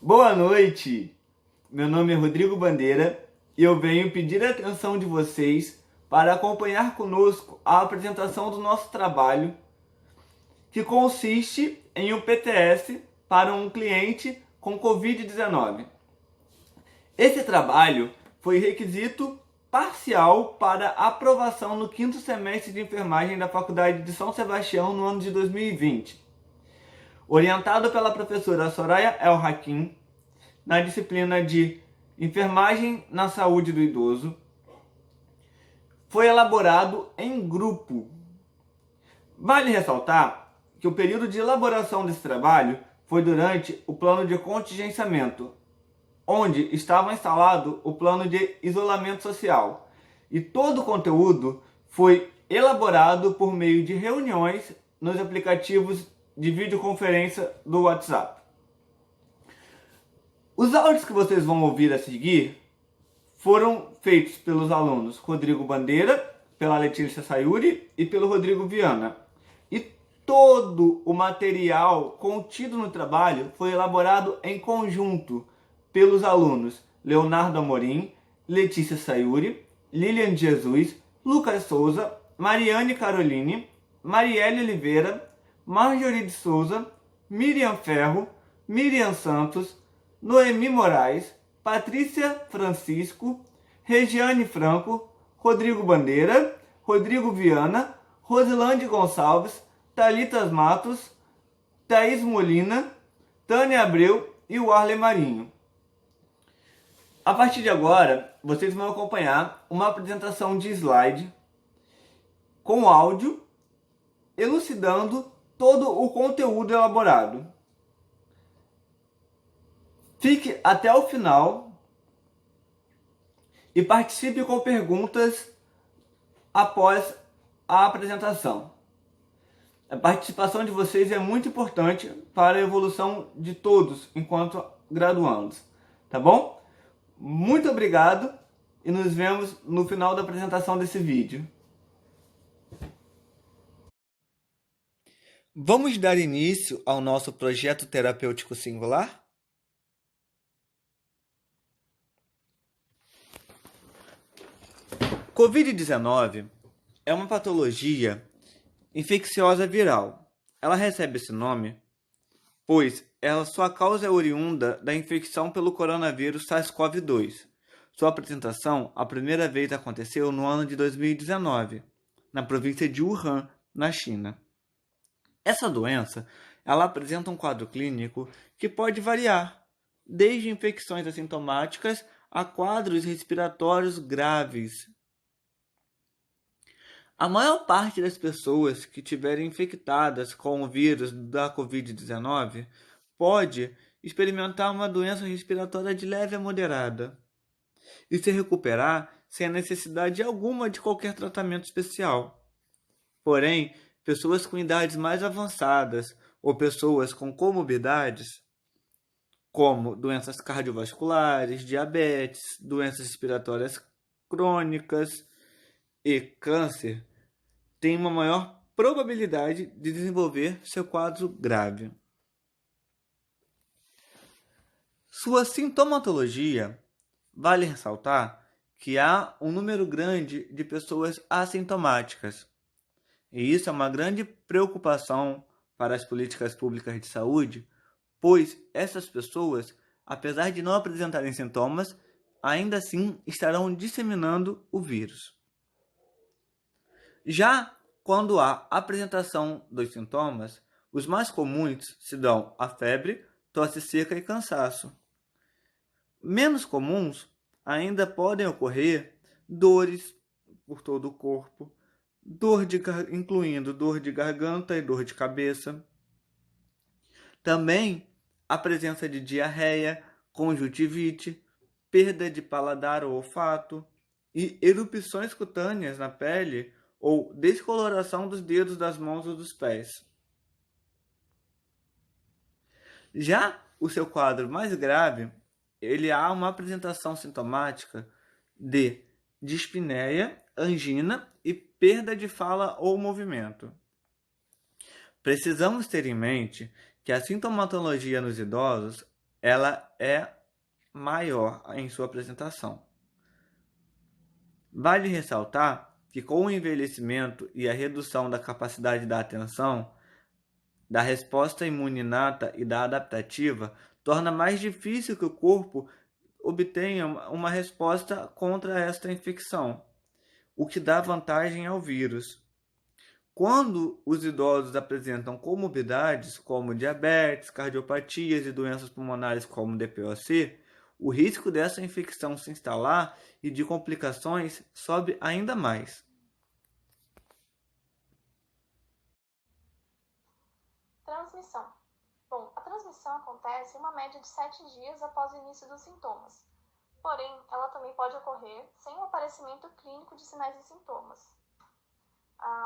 Boa noite! Meu nome é Rodrigo Bandeira e eu venho pedir a atenção de vocês para acompanhar conosco a apresentação do nosso trabalho, que consiste em um PTS para um cliente com Covid-19. Esse trabalho foi requisito parcial para aprovação no quinto semestre de enfermagem da Faculdade de São Sebastião no ano de 2020. Orientado pela professora Soraya El Hakim, na disciplina de Enfermagem na Saúde do Idoso, foi elaborado em grupo. Vale ressaltar que o período de elaboração desse trabalho foi durante o plano de contingenciamento, onde estava instalado o plano de isolamento social, e todo o conteúdo foi elaborado por meio de reuniões nos aplicativos de videoconferência do WhatsApp. Os áudios que vocês vão ouvir a seguir foram feitos pelos alunos Rodrigo Bandeira, pela Letícia Sayuri e pelo Rodrigo Viana. E todo o material contido no trabalho foi elaborado em conjunto pelos alunos Leonardo Amorim, Letícia Sayuri, Lilian Jesus, Lucas Souza, Mariane Caroline, Marielle Oliveira, Marjorie de Souza, Miriam Ferro, Miriam Santos, Noemi Moraes, Patrícia Francisco, Regiane Franco, Rodrigo Bandeira, Rodrigo Viana, Rosilande Gonçalves, Thalitas Matos, Thaís Molina, Tânia Abreu e Warley Marinho. A partir de agora, vocês vão acompanhar uma apresentação de slide com áudio, elucidando todo o conteúdo elaborado. Fique até o final e participe com perguntas após a apresentação. A participação de vocês é muito importante para a evolução de todos enquanto graduandos, tá bom? Muito obrigado e nos vemos no final da apresentação desse vídeo. Vamos dar início ao nosso projeto terapêutico singular? Covid-19 é uma patologia infecciosa viral. Ela recebe esse nome pois sua causa é oriunda da infecção pelo coronavírus SARS-CoV-2. Sua apresentação, a primeira vez aconteceu no ano de 2019, na província de Wuhan, na China. Essa doença, ela apresenta um quadro clínico que pode variar, desde infecções assintomáticas a quadros respiratórios graves. A maior parte das pessoas que estiverem infectadas com o vírus da Covid-19 pode experimentar uma doença respiratória de leve a moderada e se recuperar sem a necessidade alguma de qualquer tratamento especial. Porém, pessoas com idades mais avançadas ou pessoas com comorbidades, como doenças cardiovasculares, diabetes, doenças respiratórias crônicas e câncer, tem uma maior probabilidade de desenvolver seu quadro grave. Sua sintomatologia, vale ressaltar que há um número grande de pessoas assintomáticas. E isso é uma grande preocupação para as políticas públicas de saúde, pois essas pessoas, apesar de não apresentarem sintomas, ainda assim estarão disseminando o vírus. Já quando há apresentação dos sintomas, os mais comuns se dão a febre, tosse seca e cansaço. Menos comuns ainda podem ocorrer dores por todo o corpo, incluindo dor de garganta e dor de cabeça. Também a presença de diarreia, conjuntivite, perda de paladar ou olfato e erupções cutâneas na pele ou descoloração dos dedos das mãos ou dos pés. Já o seu quadro mais grave, ele há uma apresentação sintomática de dispneia, angina e perda de fala ou movimento. Precisamos ter em mente que a sintomatologia nos idosos ela é maior em sua apresentação. Vale ressaltar que com o envelhecimento e a redução da capacidade da atenção, da resposta imune inata e da adaptativa, torna mais difícil que o corpo obtenha uma resposta contra esta infecção, o que dá vantagem ao vírus. Quando os idosos apresentam comorbidades como diabetes, cardiopatias e doenças pulmonares como DPOC, o risco dessa infecção se instalar e de complicações sobe ainda mais. Transmissão. Bom, a transmissão acontece em uma média de 7 dias após o início dos sintomas. Porém, ela também pode ocorrer sem o aparecimento clínico de sinais e sintomas.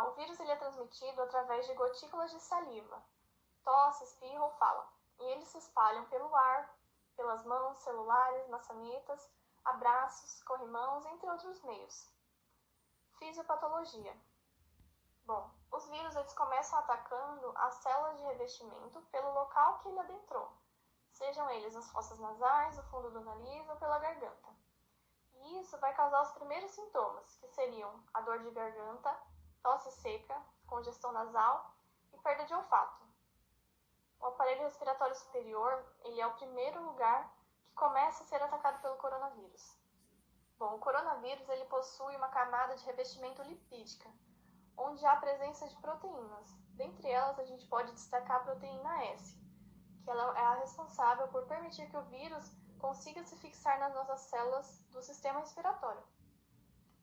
O vírus ele é transmitido através de gotículas de saliva, tosse, espirro ou fala, e eles se espalham pelo ar, pelas mãos, celulares, maçanetas, abraços, corrimãos, entre outros meios. Fisiopatologia. Bom, os vírus eles começam atacando as células de revestimento pelo local que ele adentrou, sejam eles as fossas nasais, o fundo do nariz ou pela garganta. E isso vai causar os primeiros sintomas, que seriam a dor de garganta, tosse seca, congestão nasal e perda de olfato. O aparelho respiratório superior ele é o primeiro lugar que começa a ser atacado pelo coronavírus. Bom, o coronavírus ele possui uma camada de revestimento lipídica, onde há presença de proteínas. Dentre elas, a gente pode destacar a proteína S, que ela é a responsável por permitir que o vírus consiga se fixar nas nossas células do sistema respiratório.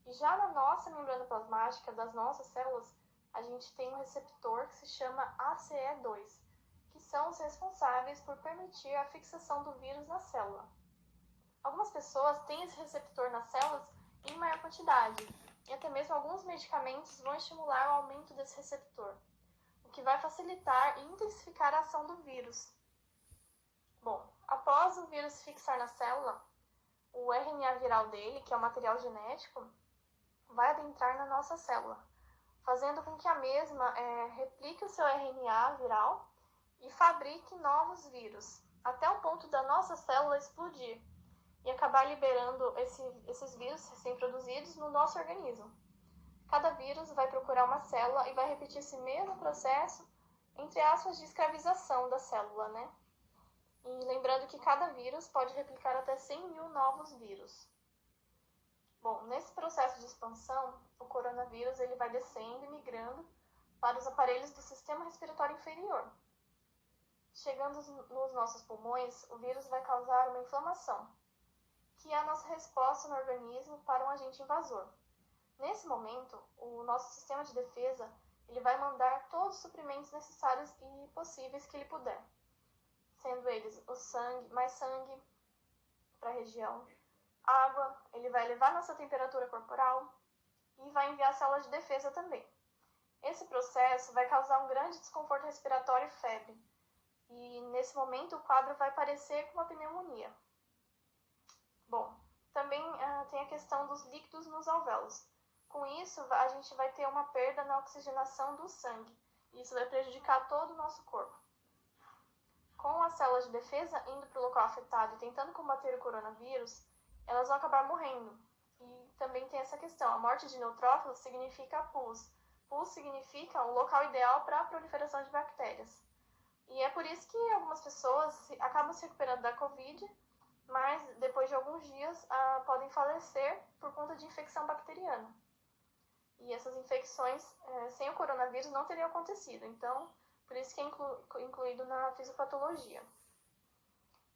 E já na nossa membrana plasmática das nossas células, a gente tem um receptor que se chama ACE2, que são os responsáveis por permitir a fixação do vírus na célula. Algumas pessoas têm esse receptor nas células em maior quantidade, e até mesmo alguns medicamentos vão estimular o aumento desse receptor, o que vai facilitar e intensificar a ação do vírus. Bom, após o vírus se fixar na célula, o RNA viral dele, que é o material genético, vai adentrar na nossa célula, fazendo com que a mesma replique o seu RNA viral e fabrique novos vírus, até o ponto da nossa célula explodir e acabar liberando esses vírus recém-produzidos no nosso organismo. Cada vírus vai procurar uma célula e vai repetir esse mesmo processo, entre aspas, de escravização da célula, né? E lembrando que cada vírus pode replicar até 100 mil novos vírus. Bom, nesse processo de expansão, o coronavírus ele vai descendo e migrando para os aparelhos do sistema respiratório inferior. Chegando nos nossos pulmões, o vírus vai causar uma inflamação, que é a nossa resposta no organismo para um agente invasor. Nesse momento, o nosso sistema de defesa ele vai mandar todos os suprimentos necessários e possíveis que ele puder, sendo eles mais sangue para a região, água, ele vai elevar nossa temperatura corporal e vai enviar células de defesa também. Esse processo vai causar um grande desconforto respiratório e febre, e nesse momento o quadro vai parecer com uma pneumonia. Bom, também tem a questão dos líquidos nos alvéolos. Com isso, a gente vai ter uma perda na oxigenação do sangue, e isso vai prejudicar todo o nosso corpo. Com as células de defesa indo para o local afetado e tentando combater o coronavírus, elas vão acabar morrendo. E também tem essa questão, a morte de neutrófilos significa pus. Pus significa o local ideal para a proliferação de bactérias. E é por isso que algumas pessoas acabam se recuperando da Covid, mas depois de alguns dias podem falecer por conta de infecção bacteriana. E essas infecções sem o coronavírus não teriam acontecido, então por isso que é incluído na fisiopatologia.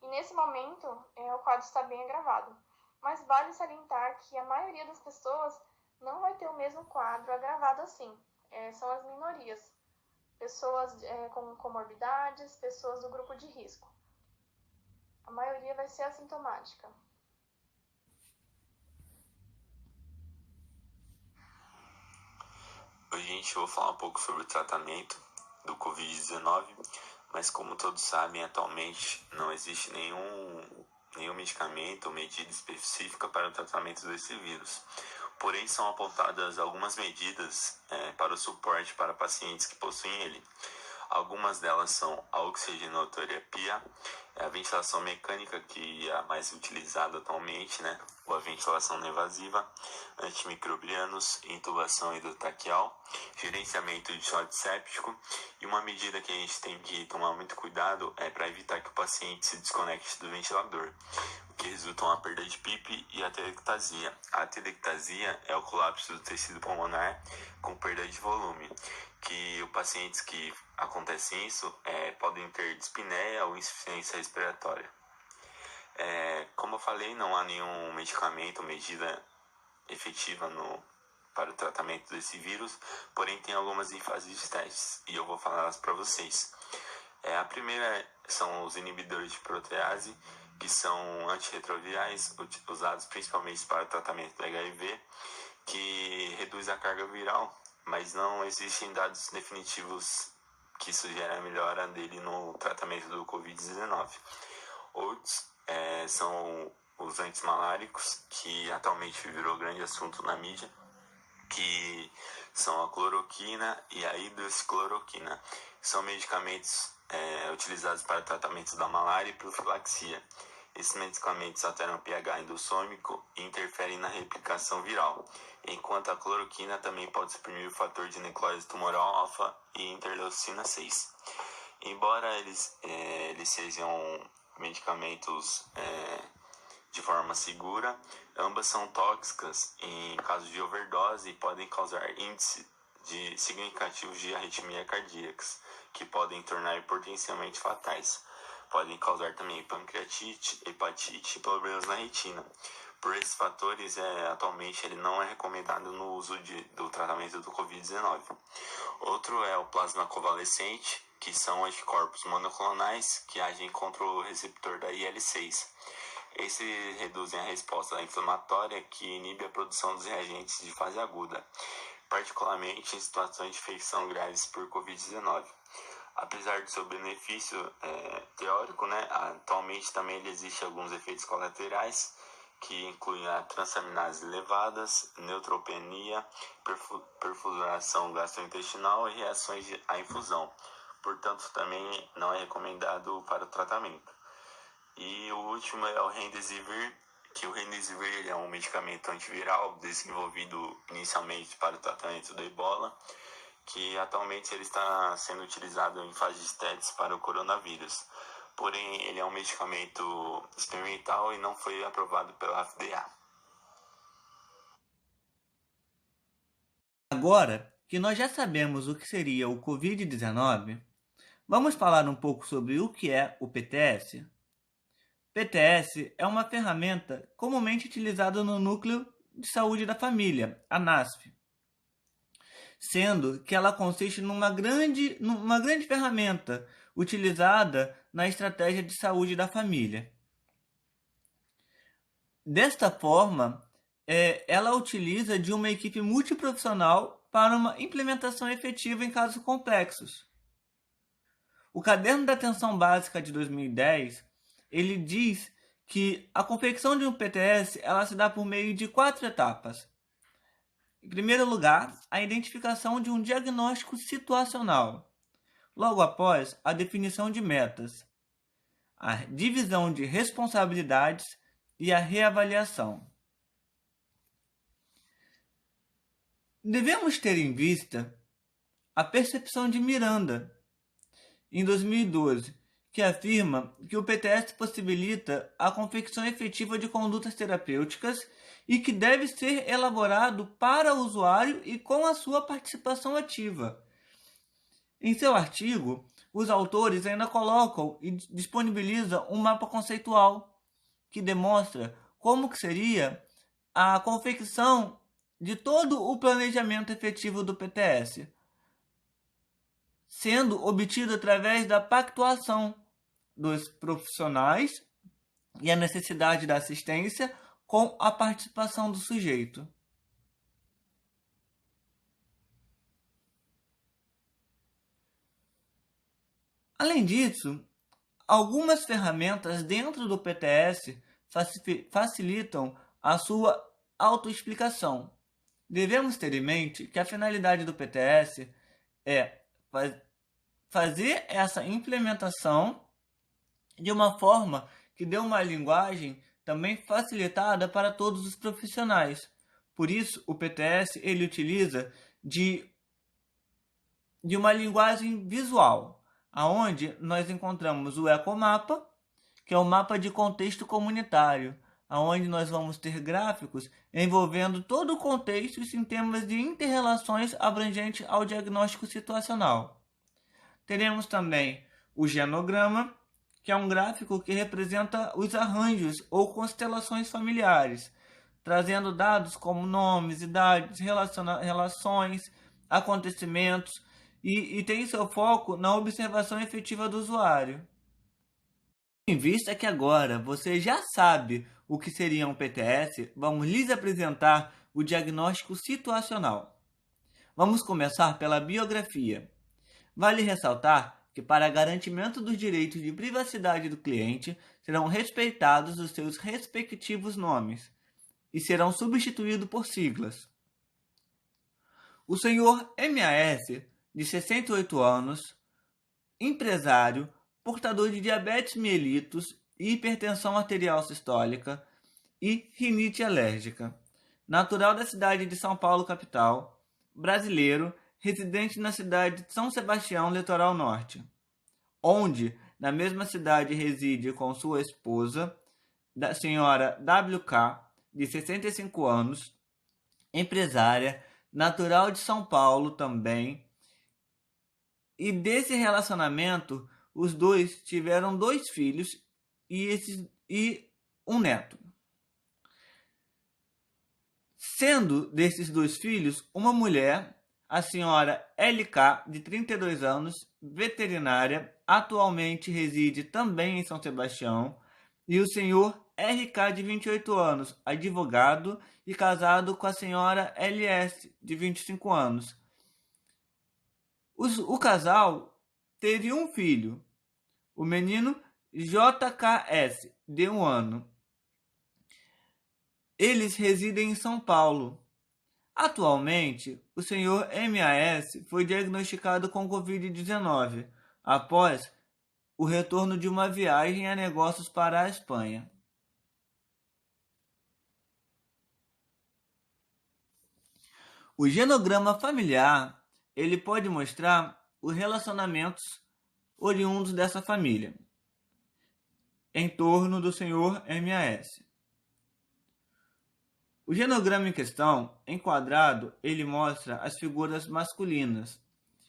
E nesse momento o quadro está bem agravado, mas vale salientar que a maioria das pessoas não vai ter o mesmo quadro agravado assim, são as minorias, pessoas com comorbidades, pessoas do grupo de risco. A maioria vai ser assintomática. Oi, gente, eu vou falar um pouco sobre o tratamento do Covid-19, mas como todos sabem, atualmente não existe nenhum medicamento ou medida específica para o tratamento desse vírus. Porém, são apontadas algumas medidas para o suporte para pacientes que possuem ele. Algumas delas são a oxigenoterapia, a ventilação mecânica, que é a mais utilizada atualmente, né? Ou a ventilação não invasiva, antimicrobianos, intubação endotraqueal, gerenciamento de choque séptico. E uma medida que a gente tem que tomar muito cuidado é para evitar que o paciente se desconecte do ventilador, o que resulta em uma perda de PIP e atelectasia. A atelectasia é o colapso do tecido pulmonar com perda de volume, que os pacientes que acontecem isso podem ter dispneia ou insuficiência respiratória. Como eu falei, não há nenhum medicamento ou medida efetiva para o tratamento desse vírus, porém tem algumas em fase de testes e eu vou falar elas para vocês. A primeira são os inibidores de protease, que são antirretrovirais usados principalmente para o tratamento do HIV, que reduz a carga viral, mas não existem dados definitivos que sugerem a melhora dele no tratamento do Covid-19. Outros são os antimaláricos, que atualmente virou grande assunto na mídia, que são a cloroquina e a hidroxicloroquina. São medicamentos utilizados para tratamento da malária e profilaxia. Esses medicamentos alteram o pH endossômico e interferem na replicação viral, enquanto a cloroquina também pode suprimir o fator de necrose tumoral alfa e interleucina 6. Embora eles sejam medicamentos de forma segura, ambas são tóxicas em caso de overdose e podem causar índices significativos de arritmia cardíacas, que podem tornar potencialmente fatais. Podem causar também pancreatite, hepatite e problemas na retina. Por esses fatores, atualmente ele não é recomendado no uso do tratamento do Covid-19. Outro é o plasma convalescente, que são anticorpos monoclonais que agem contra o receptor da IL-6. Esses reduzem a resposta inflamatória, que inibe a produção dos reagentes de fase aguda, particularmente em situações de infecção graves por Covid-19. Apesar do seu benefício teórico, atualmente também existem alguns efeitos colaterais, que incluem a transaminases elevadas, neutropenia, perfuração gastrointestinal e reações à infusão. Portanto, também não é recomendado para o tratamento. E o último é o Remdesivir, que o Remdesivir é um medicamento antiviral desenvolvido inicialmente para o tratamento do Ebola, que atualmente ele está sendo utilizado em fase de testes para o coronavírus. Porém, ele é um medicamento experimental e não foi aprovado pela FDA. Agora que nós já sabemos o que seria o Covid-19, vamos falar um pouco sobre o que é o PTS? PTS é uma ferramenta comumente utilizada no Núcleo de Saúde da Família, a NASF, sendo que ela consiste numa grande ferramenta utilizada na estratégia de saúde da família. Desta forma, ela utiliza de uma equipe multiprofissional para uma implementação efetiva em casos complexos. O Caderno da Atenção Básica de 2010, ele diz que a confecção de um PTS ela se dá por meio de 4 etapas. Em primeiro lugar, a identificação de um diagnóstico situacional. Logo após, a definição de metas, a divisão de responsabilidades e a reavaliação. Devemos ter em vista a percepção de Miranda, em 2012, que afirma que o PTS possibilita a confecção efetiva de condutas terapêuticas e que deve ser elaborado para o usuário e com a sua participação ativa. Em seu artigo, os autores ainda colocam e disponibilizam um mapa conceitual que demonstra como que seria a confecção de todo o planejamento efetivo do PTS, sendo obtido através da pactuação dos profissionais e a necessidade da assistência com a participação do sujeito. Além disso, algumas ferramentas dentro do PTS facilitam a sua autoexplicação. Devemos ter em mente que a finalidade do PTS é fazer essa implementação de uma forma que dê uma linguagem também facilitada para todos os profissionais. Por isso, o PTS ele utiliza de uma linguagem visual, aonde nós encontramos o ecomapa, que é o mapa de contexto comunitário, aonde nós vamos ter gráficos envolvendo todo o contexto em temas de interrelações abrangentes ao diagnóstico situacional. Teremos também o genograma, que é um gráfico que representa os arranjos ou constelações familiares, trazendo dados como nomes, idades, relações, acontecimentos, e tem seu foco na observação efetiva do usuário. Em vista que agora você já sabe o que seria um PTS, vamos lhes apresentar o diagnóstico situacional. Vamos começar pela biografia. Vale ressaltar que, para garantimento dos direitos de privacidade do cliente, serão respeitados os seus respectivos nomes e serão substituídos por siglas. O senhor MAS, de 68 anos, empresário, portador de diabetes mellitus, hipertensão arterial sistólica e rinite alérgica, natural da cidade de São Paulo, capital, brasileiro, residente na cidade de São Sebastião, litoral norte, onde, na mesma cidade, reside com sua esposa, da senhora WK, de 65 anos, empresária, natural de São Paulo também, e desse relacionamento, os dois tiveram 2 filhos e um neto. Sendo desses 2 filhos, uma mulher, a senhora LK, de 32 anos, veterinária, atualmente reside também em São Sebastião, e o senhor RK, de 28 anos, advogado e casado com a senhora LS, de 25 anos. O casal teve um filho, o menino JKS, de 1 ano. Eles residem em São Paulo. Atualmente, o senhor MAS foi diagnosticado com Covid-19 após o retorno de uma viagem a negócios para a Espanha. O genograma familiar ele pode mostrar os relacionamentos oriundos dessa família em torno do senhor MAS. O genograma em questão, em quadrado, ele mostra as figuras masculinas.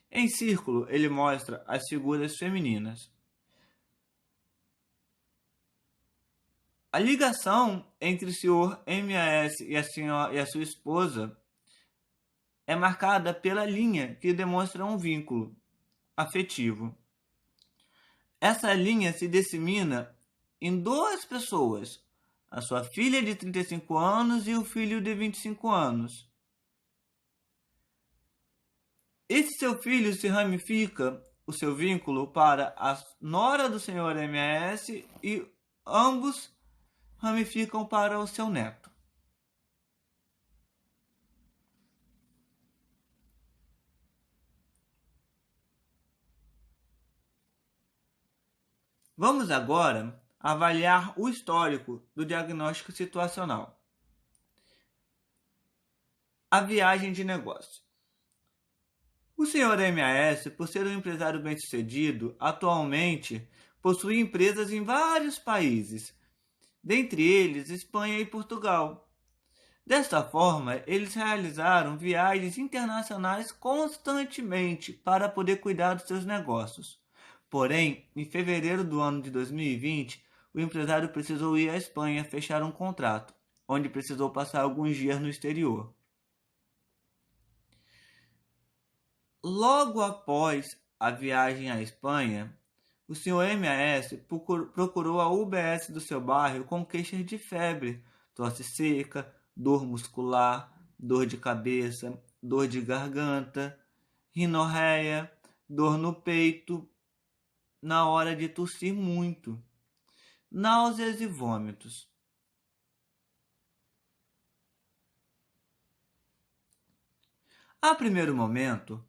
Em círculo, ele mostra as figuras femininas. A ligação entre o senhor MAS e a sua esposa é marcada pela linha que demonstra um vínculo afetivo. Essa linha se dissemina em 2 pessoas, a sua filha de 35 anos e o filho de 25 anos. Esse seu filho se ramifica o seu vínculo para a nora do senhor MAS e ambos ramificam para o seu neto. Vamos agora avaliar o histórico do diagnóstico situacional. A viagem de negócio. O senhor MAS, por ser um empresário bem-sucedido, atualmente possui empresas em vários países, dentre eles Espanha e Portugal. Desta forma, eles realizaram viagens internacionais constantemente para poder cuidar dos seus negócios. Porém, em fevereiro do ano de 2020, o empresário precisou ir à Espanha fechar um contrato, onde precisou passar alguns dias no exterior. Logo após a viagem à Espanha, o senhor MAS procurou a UBS do seu bairro com queixas de febre, tosse seca, dor muscular, dor de cabeça, dor de garganta, rinorreia, dor no peito, na hora de tossir muito, náuseas e vômitos. A primeiro momento,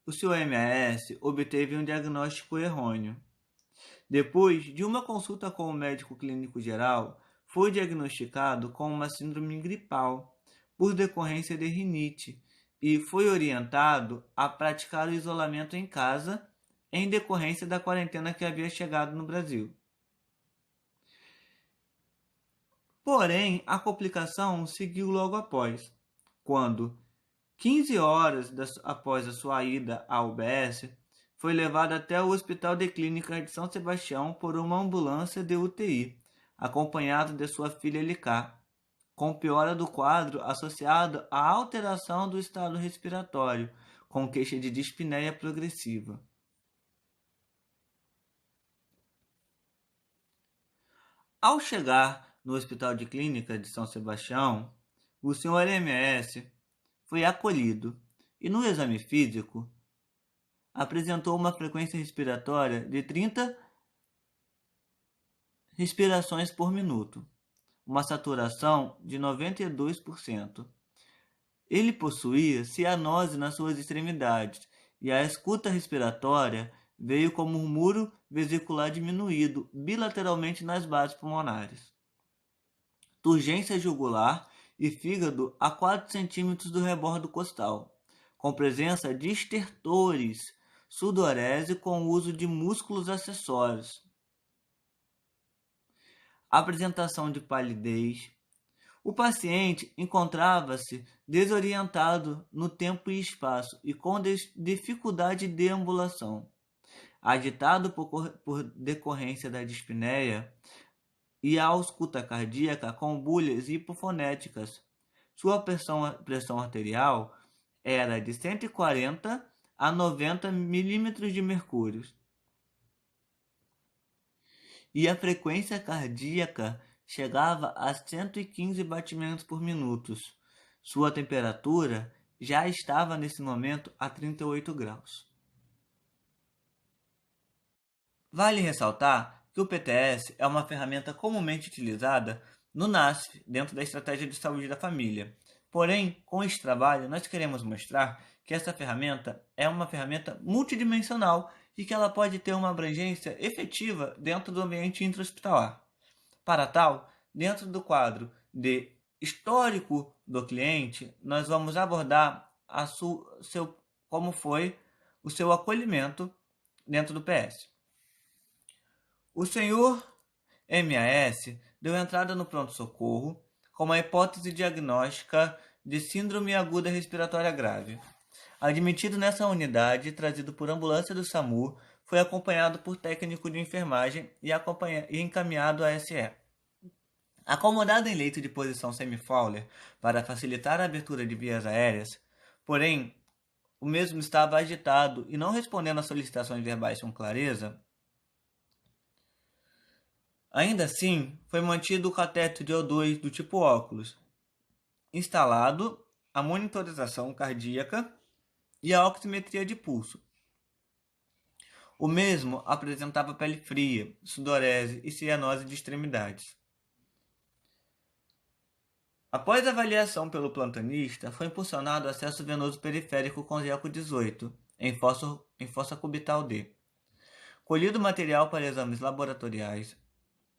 o Sr. MAS obteve um diagnóstico errôneo. Depois de uma consulta com o médico clínico geral, foi diagnosticado com uma síndrome gripal, por decorrência de rinite, e foi orientado a praticar o isolamento em casa, em decorrência da quarentena que havia chegado no Brasil. Porém, a complicação seguiu logo após, quando, 15 horas após a sua ida à UBS, foi levado até o Hospital de Clínicas de São Sebastião por uma ambulância de UTI, acompanhado de sua filha LK, com piora do quadro associado à alteração do estado respiratório, com queixa de dispneia progressiva. Ao chegar no Hospital de Clínicas de São Sebastião, o Sr. MS foi acolhido e, no exame físico, apresentou uma frequência respiratória de 30 respirações por minuto, uma saturação de 92%. Ele possuía cianose nas suas extremidades e a escuta respiratória veio como um muro vesicular diminuído bilateralmente nas bases pulmonares. Turgência jugular e fígado a 4 centímetros do rebordo costal, com presença de estertores, sudorese com uso de músculos acessórios. Apresentação de palidez. O paciente encontrava-se desorientado no tempo e espaço e com dificuldade de deambulação, agitado por decorrência da dispneia e a ausculta cardíaca com bulhas hipofonéticas. Sua pressão arterial era de 140 a 90 milímetros de mercúrio. E a frequência cardíaca chegava a 115 batimentos por minuto. Sua temperatura já estava nesse momento a 38 graus. Vale ressaltar que o PTS é uma ferramenta comumente utilizada no NASF, dentro da estratégia de saúde da família. Porém, com este trabalho, nós queremos mostrar que essa ferramenta é uma ferramenta multidimensional e que ela pode ter uma abrangência efetiva dentro do ambiente intra-hospitalar. Para tal, dentro do quadro de histórico do cliente, nós vamos abordar como foi o seu acolhimento dentro do PS. O senhor MAS deu entrada no pronto-socorro com uma hipótese diagnóstica de síndrome aguda respiratória grave. Admitido nessa unidade, trazido por ambulância do SAMU, foi acompanhado por técnico de enfermagem e encaminhado à SE. Acomodado em leito de posição semi-Fowler para facilitar a abertura de vias aéreas, porém, o mesmo estava agitado e não respondendo às solicitações verbais com clareza. Ainda assim, foi mantido o cateter de O2 do tipo óculos, instalado a monitorização cardíaca e a oximetria de pulso. O mesmo apresentava pele fria, sudorese e cianose de extremidades. Após avaliação pelo plantonista, foi impulsionado acesso venoso periférico com eco 18, em fossa cubital D. Colhido material para exames laboratoriais,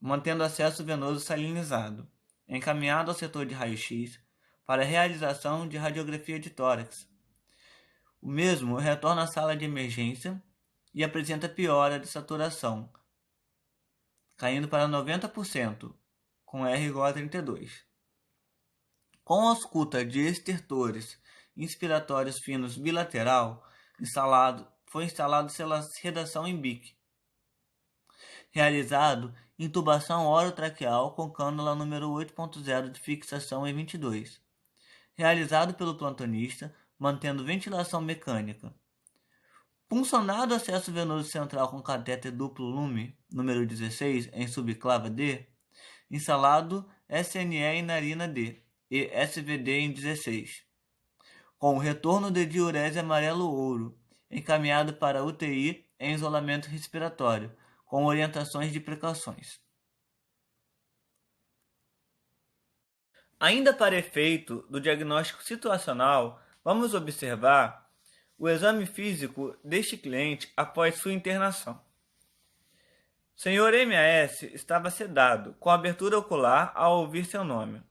mantendo acesso venoso salinizado, encaminhado ao setor de raio-x para realização de radiografia de tórax. O mesmo retorna à sala de emergência e apresenta piora de saturação, caindo para 90%, com R igual a 32. Com ausculta de estertores inspiratórios finos bilateral, foi instalado sedação em BIC. Realizado intubação orotraqueal com cânula número 8.0 de fixação em 22. Realizado pelo plantonista, mantendo ventilação mecânica. Puncionado acesso venoso central com catéter duplo lume, número 16, em subclava D. Instalado SNE em narina D e SVD em 16. Com retorno de diurese amarelo-ouro, encaminhado para UTI em isolamento respiratório, com orientações de precauções. Ainda para efeito do diagnóstico situacional, vamos observar o exame físico deste cliente após sua internação. Sr. M.A.S. estava sedado, com abertura ocular ao ouvir seu nome.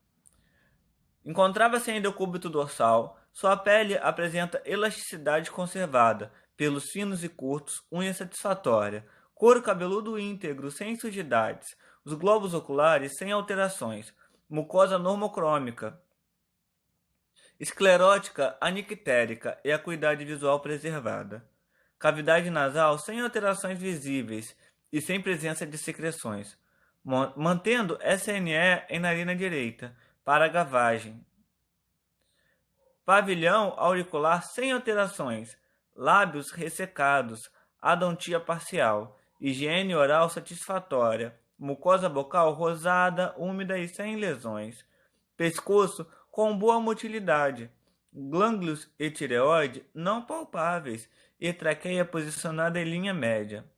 Encontrava-se em decúbito dorsal, sua pele apresenta elasticidade conservada, pelos finos e curtos, unha satisfatória, couro cabeludo íntegro, sem sujidades, os globos oculares sem alterações, mucosa normocrômica, esclerótica anictérica e acuidade visual preservada, cavidade nasal sem alterações visíveis e sem presença de secreções, mantendo SNE em narina direita, para a gavagem. Pavilhão auricular sem alterações, lábios ressecados, adontia parcial, higiene oral satisfatória, mucosa bucal rosada, úmida e sem lesões, pescoço com boa motilidade, glândulos e tireoide não palpáveis e traqueia posicionada em linha média.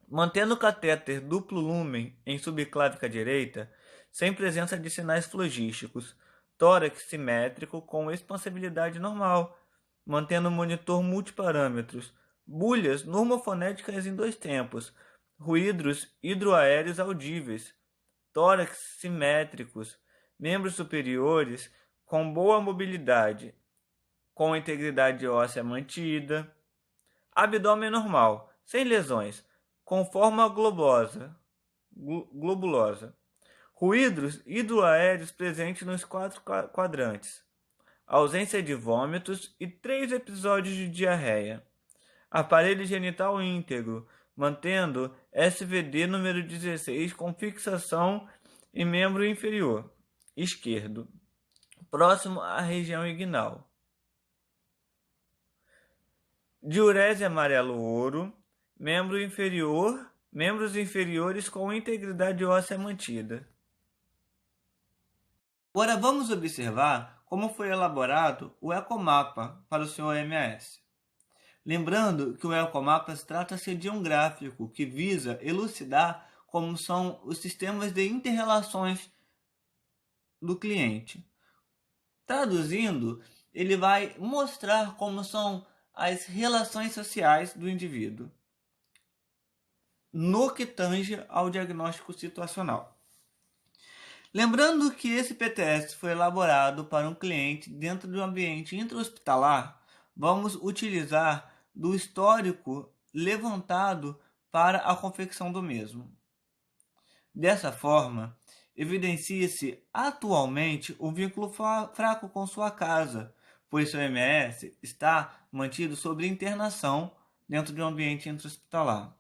Mantendo o catéter duplo lumen em subclávica direita, sem presença de sinais flogísticos, tórax simétrico com expansibilidade normal, mantendo o monitor multiparâmetros, bulhas normofonéticas em 2 tempos, ruídos hidroaéreos audíveis, tórax simétricos, membros superiores com boa mobilidade, com integridade óssea mantida, abdômen normal, sem lesões, com forma globulosa, ruídos hidroaéreos presentes nos 4 quadrantes, ausência de vômitos e 3 episódios de diarreia, aparelho genital íntegro, mantendo SVD número 16 com fixação em membro inferior esquerdo, próximo à região inguinal. Diurese amarelo-ouro, membros inferiores com integridade óssea mantida. Agora vamos observar como foi elaborado o ecomapa para o Sr. M.A.S. Lembrando que o ecomapa trata-se de um gráfico que visa elucidar como são os sistemas de inter-relações do cliente. Traduzindo, ele vai mostrar como são as relações sociais do indivíduo no que tange ao diagnóstico situacional. Lembrando que esse PTS foi elaborado para um cliente dentro de um ambiente intra-hospitalar, vamos utilizar do histórico levantado para a confecção do mesmo. Dessa forma, evidencia-se atualmente um vínculo fraco com sua casa, pois seu MS está mantido sob internação dentro de um ambiente intra-hospitalar.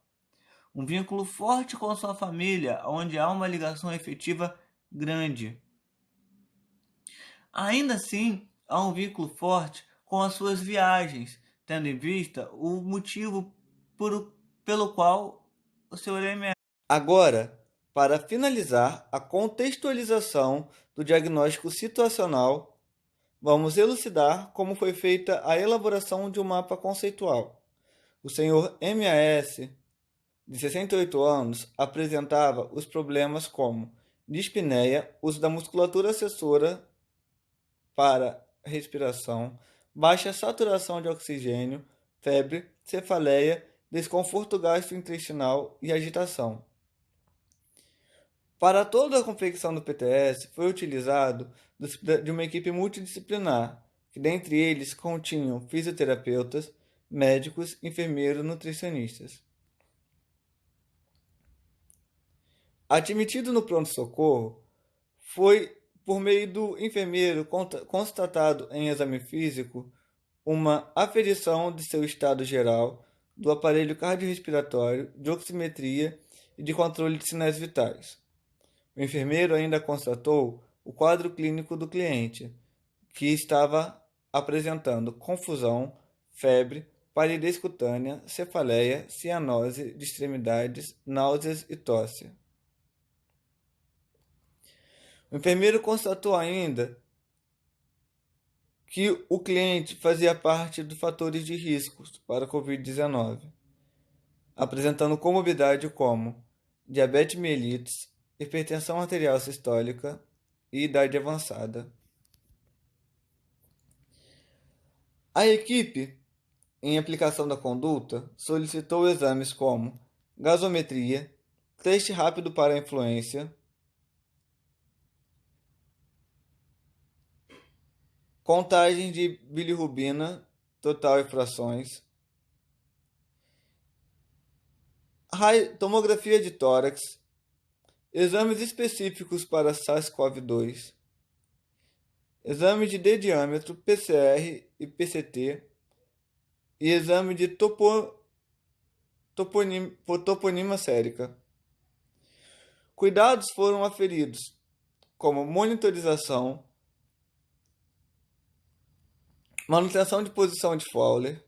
Um vínculo forte com sua família, onde há uma ligação efetiva grande. Ainda assim, há um vínculo forte com as suas viagens, tendo em vista o motivo pelo qual o seu MS. Agora, para finalizar a contextualização do diagnóstico situacional, vamos elucidar como foi feita a elaboração de um mapa conceitual. O senhor M.A.S., de 68 anos, apresentava os problemas como dispneia, uso da musculatura acessora para respiração, baixa saturação de oxigênio, febre, cefaleia, desconforto gastrointestinal e agitação. Para toda a confecção do PTS foi utilizado de uma equipe multidisciplinar, que dentre eles continham fisioterapeutas, médicos, enfermeiros, nutricionistas. Admitido no pronto-socorro, foi por meio do enfermeiro constatado em exame físico uma aferição de seu estado geral, do aparelho cardiorrespiratório, de oximetria e de controle de sinais vitais. O enfermeiro ainda constatou o quadro clínico do cliente, que estava apresentando confusão, febre, palidez cutânea, cefaleia, cianose de extremidades, náuseas e tosse. O enfermeiro constatou ainda que o cliente fazia parte dos fatores de riscos para a Covid-19, apresentando comorbidade como diabetes mellitus, hipertensão arterial sistólica e idade avançada. A equipe em aplicação da conduta, solicitou exames como gasometria, teste rápido para a influência, contagem de bilirrubina total e frações, tomografia de tórax, exames específicos para SARS-CoV-2, exame de D-diâmetro, PCR e PCT, e exame de toponima sérica. Cuidados foram aferidos, como monitorização, manutenção de posição de Fowler,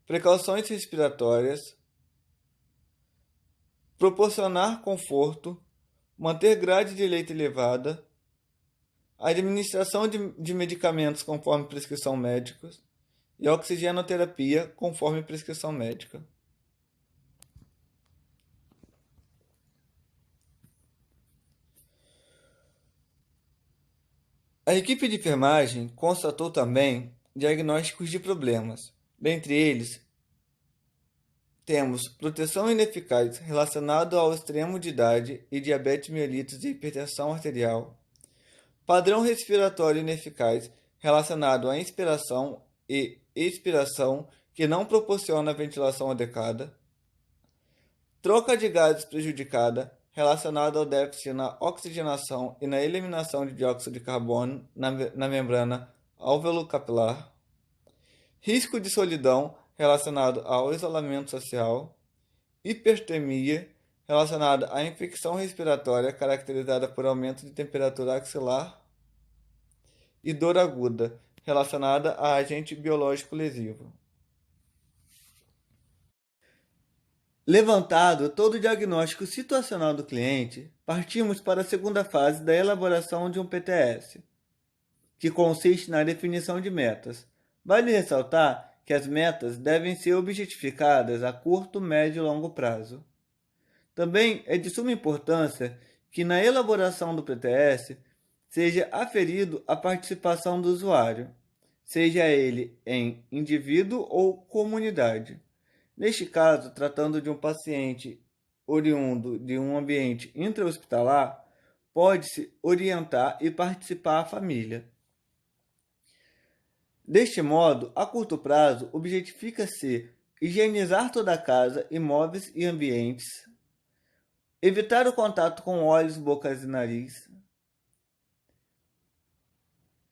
precauções respiratórias, proporcionar conforto, manter grade de leito elevada, administração de medicamentos conforme prescrição médica e oxigenoterapia conforme prescrição médica. A equipe de enfermagem constatou também diagnósticos de problemas. Dentre eles, temos proteção ineficaz relacionada ao extremo de idade e diabetes mellitus e hipertensão arterial, padrão respiratório ineficaz relacionado à inspiração e expiração que não proporciona ventilação adequada, troca de gases prejudicada relacionada ao déficit na oxigenação e na eliminação de dióxido de carbono na membrana alveolo-capilar, risco de solidão relacionado ao isolamento social, hipertermia relacionada à infecção respiratória caracterizada por aumento de temperatura axilar e dor aguda relacionada a agente biológico lesivo. Levantado todo o diagnóstico situacional do cliente, partimos para a segunda fase da elaboração de um PTS, que consiste na definição de metas. Vale ressaltar que as metas devem ser objetificadas a curto, médio e longo prazo. Também é de suma importância que na elaboração do PTS seja aferido a participação do usuário, seja ele em indivíduo ou comunidade. Neste caso, tratando de um paciente oriundo de um ambiente intra-hospitalar, pode-se orientar e participar a família. Deste modo, a curto prazo, objetifica-se higienizar toda a casa, imóveis e ambientes, evitar o contato com olhos, bocas e nariz,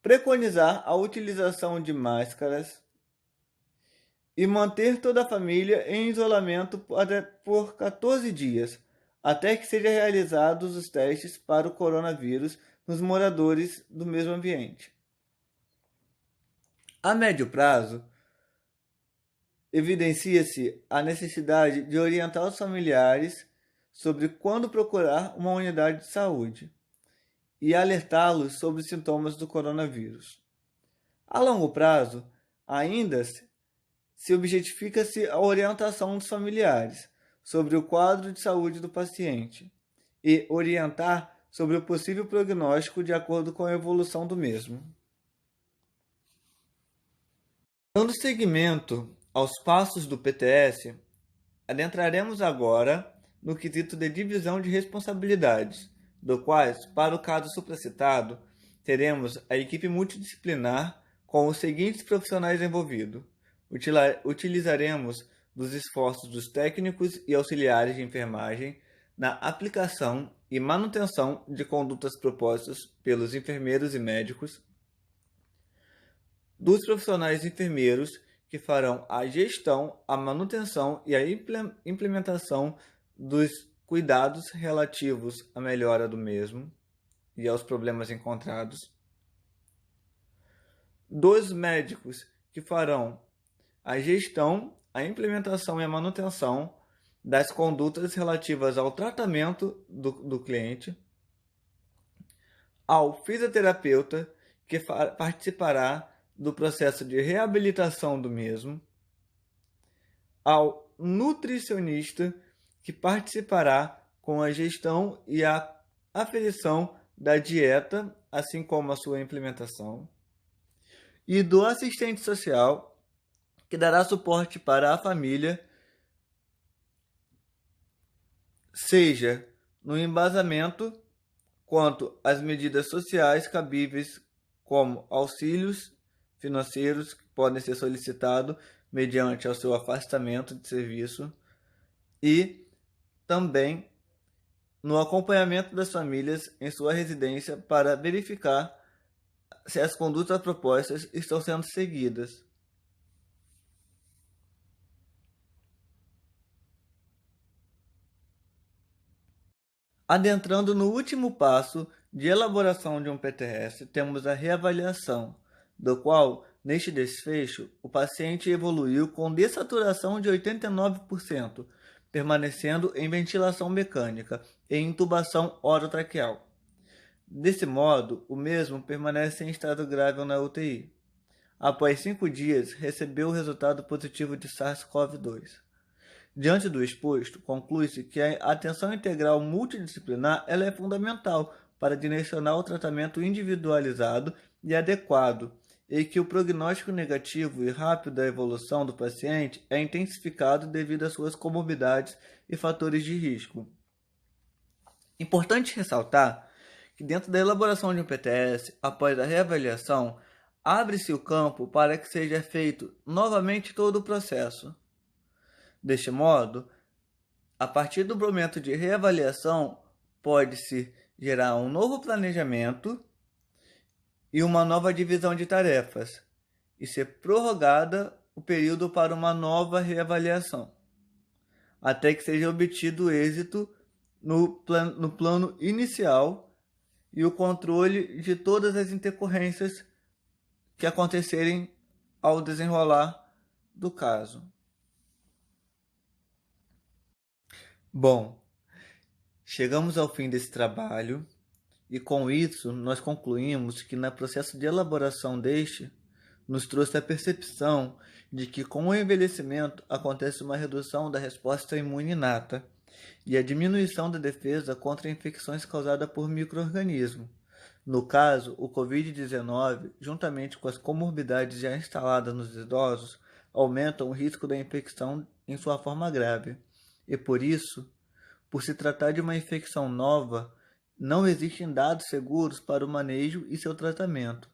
preconizar a utilização de máscaras e manter toda a família em isolamento por 14 dias, até que sejam realizados os testes para o coronavírus nos moradores do mesmo ambiente. A médio prazo, evidencia-se a necessidade de orientar os familiares sobre quando procurar uma unidade de saúde e alertá-los sobre os sintomas do coronavírus. A longo prazo, ainda se objetifica-se a orientação dos familiares sobre o quadro de saúde do paciente e orientar sobre o possível prognóstico de acordo com a evolução do mesmo. Dando seguimento aos passos do PTS, adentraremos agora no quesito de divisão de responsabilidades, do quais, para o caso supracitado, teremos a equipe multidisciplinar com os seguintes profissionais envolvidos. Utilizaremos dos esforços dos técnicos e auxiliares de enfermagem na aplicação e manutenção de condutas propostas pelos enfermeiros e médicos, dos profissionais enfermeiros que farão a gestão, a manutenção e a implementação dos cuidados relativos à melhora do mesmo e aos problemas encontrados, dos médicos que farão a gestão, a implementação e a manutenção das condutas relativas ao tratamento do cliente, ao fisioterapeuta que participará do processo de reabilitação do mesmo, ao nutricionista que participará com a gestão e a aferição da dieta, assim como a sua implementação, e do assistente social que dará suporte para a família, seja no embasamento quanto às medidas sociais cabíveis, como auxílios financeiros que podem ser solicitados mediante ao seu afastamento de serviço, e também no acompanhamento das famílias em sua residência para verificar se as condutas propostas estão sendo seguidas. Adentrando no último passo de elaboração de um PTS, temos a reavaliação, do qual, neste desfecho, o paciente evoluiu com dessaturação de 89%, permanecendo em ventilação mecânica e intubação orotraqueal. Desse modo, o mesmo permanece em estado grave na UTI. Após 5 dias, recebeu o resultado positivo de SARS-CoV-2. Diante do exposto, conclui-se que a atenção integral multidisciplinar ela é fundamental para direcionar o tratamento individualizado e adequado, e que o prognóstico negativo e rápido da evolução do paciente é intensificado devido às suas comorbidades e fatores de risco. Importante ressaltar que dentro da elaboração de um PTS, após a reavaliação, abre-se o campo para que seja feito novamente todo o processo. Deste modo, a partir do momento de reavaliação, pode-se gerar um novo planejamento e uma nova divisão de tarefas, e ser prorrogada o período para uma nova reavaliação, até que seja obtido êxito no plano inicial e o controle de todas as intercorrências que acontecerem ao desenrolar do caso. Bom, chegamos ao fim desse trabalho e com isso nós concluímos que no processo de elaboração deste nos trouxe a percepção de que com o envelhecimento acontece uma redução da resposta imune inata e a diminuição da defesa contra infecções causadas por micro-organismos. No caso, o Covid-19, juntamente com as comorbidades já instaladas nos idosos, aumentam o risco da infecção em sua forma grave. E por isso, por se tratar de uma infecção nova, não existem dados seguros para o manejo e seu tratamento,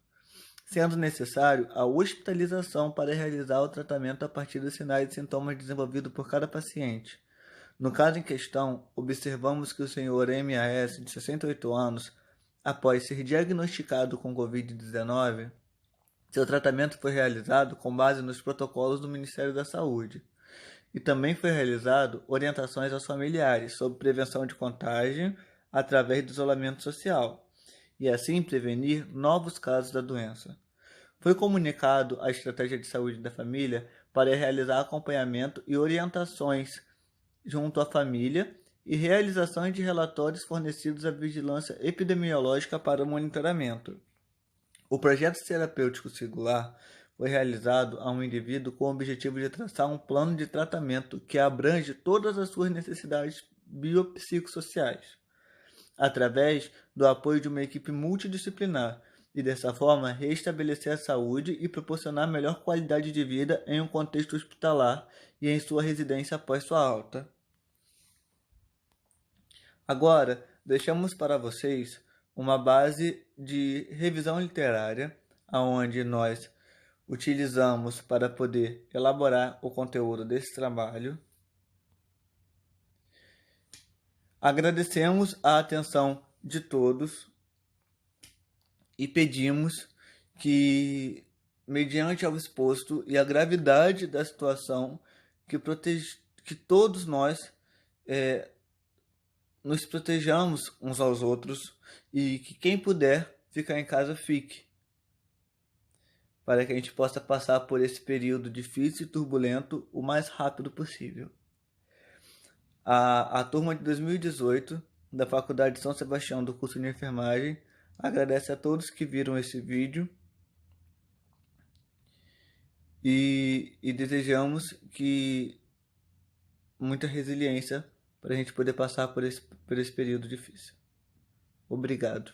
sendo necessário a hospitalização para realizar o tratamento a partir dos sinais e sintomas desenvolvidos por cada paciente. No caso em questão, observamos que o senhor MAS, de 68 anos, após ser diagnosticado com Covid-19, seu tratamento foi realizado com base nos protocolos do Ministério da Saúde. E também foi realizado orientações aos familiares sobre prevenção de contágio através do isolamento social, e assim prevenir novos casos da doença. Foi comunicado a estratégia de saúde da família para realizar acompanhamento e orientações junto à família e realizações de relatórios fornecidos à vigilância epidemiológica para o monitoramento. O projeto terapêutico singular foi realizado a um indivíduo com o objetivo de traçar um plano de tratamento que abrange todas as suas necessidades biopsicossociais, através do apoio de uma equipe multidisciplinar, e dessa forma restabelecer a saúde e proporcionar melhor qualidade de vida em um contexto hospitalar e em sua residência após sua alta. Agora, deixamos para vocês uma base de revisão literária, onde nós utilizamos para poder elaborar o conteúdo desse trabalho. Agradecemos a atenção de todos e pedimos que, mediante ao exposto e a gravidade da situação, que todos nós nos protejamos uns aos outros e que quem puder ficar em casa fique, para que a gente possa passar por esse período difícil e turbulento o mais rápido possível. A turma de 2018 da Faculdade de São Sebastião do curso de enfermagem agradece a todos que viram esse vídeo e desejamos que muita resiliência para a gente poder passar por esse período difícil. Obrigado.